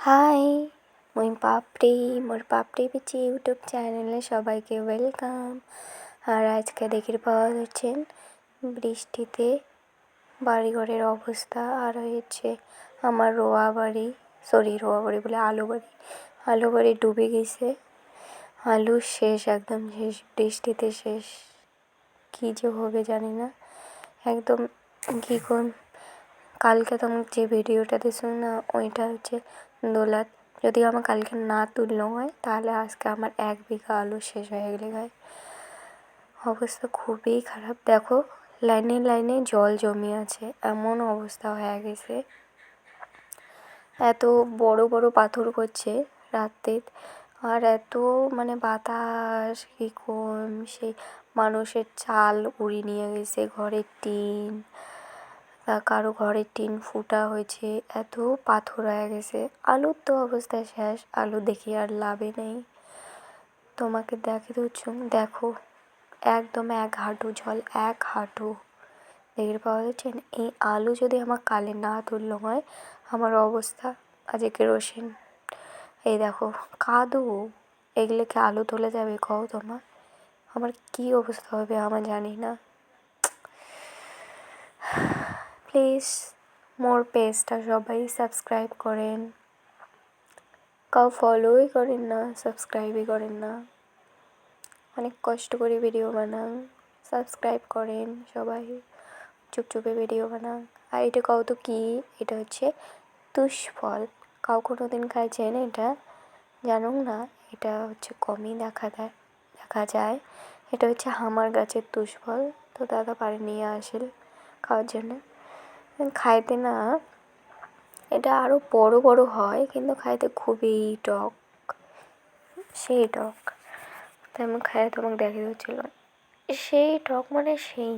High, মোর পাপড়ি peachy YouTube চ্যানেলে সবাইকে welcome. আর আজকে দেখতে পাওয়া যাচ্ছেন বৃষ্টিতে বাড়িঘরের অবস্থা। আর হচ্ছে আমার রোয়া বাড়ি বলে আলু বাড়ি ডুবে গেছে। আলু শেষ, একদম শেষ, বৃষ্টিতে শেষ। কী যে হবে জানি না, একদম কী করুন। কালকে তোমার যে ভিডিওটা দিয়েছিল না, ওইটা হচ্ছে দোলাত। যদি আমার কালকে না তুললো হয় তাহলে আজকে আমার 1 বিঘা আলু শেষ হয়ে গেলে গায়ে। অবস্থা খুবই খারাপ। দেখো, লাইনে লাইনে জল জমে আছে, এমন অবস্থা হয়ে গেছে। এত বড় বড় পাথর করছে রাতে, আর এত বাতাস, কী কম, সেই মানুষের চাল উড়িয়ে নিয়ে গেছে, ঘরের টিন, কারো ঘরের টিন ফুটা হয়েছে, এত পাথর হয়ে গেছে। আলুর তো অবস্থা শেষ, আলু দেখি আর লাভে নেই। তোমাকে দেখে দিচ্ছি, দেখো একদম 1 হাঁটু জল, 1 হাঁটু দেখতে পাওয়া যাচ্ছে। এই আলু যদি আমার কালে না তুললো হয়, আমার অবস্থা আজকে কেরোসিন। এই দেখো কাদু, এগুলোকে আলু তোলা যাবে কও তোমার? আমার কী অবস্থা হবে আমার জানি না। প্লিজ মোর পেজটা সবাই সাবস্ক্রাইব করেন। কাউ ফলোই করেন না, সাবস্ক্রাইবই করেন না। অনেক কষ্ট করে ভিডিও বানান, সাবস্ক্রাইব করেন সবাই, চুপচুপে ভিডিও বানান। আর এটা কও তো কী? এটা হচ্ছে তুষফল। কাউ কোনো দিন খাইছেন এটা? জানুন না, এটা হচ্ছে কমই দেখা যায়। এটা হচ্ছে হামার গাছের তুষফল। তো দাদা পারে নিয়ে আসেন খাওয়ার জন্য। খাইতে না, এটা আরও বড় বড় হয়, কিন্তু খাইতে খুবই টক, সেই টক। তাই আমি খাইয়ে তোমাকে দেখে দিচ্ছিল, সেই টক সেই।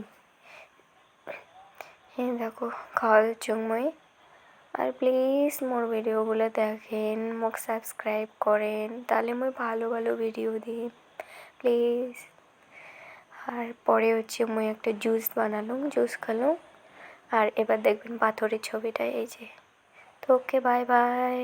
হ্যাঁ দেখো, খাওয়া চুমই। আর প্লিজ মোর ভিডিওগুলো দেখেন, মোক সাবস্ক্রাইব করেন, তাহলে মই ভালো ভালো ভিডিও দিই প্লিজ। আর পরে হচ্ছে মই একটা জুস বানালাম, জুস খেলাম। আর এবার দেখবেন পাথরের ছবিটা, এই যে। তো ওকে, বাই বাই।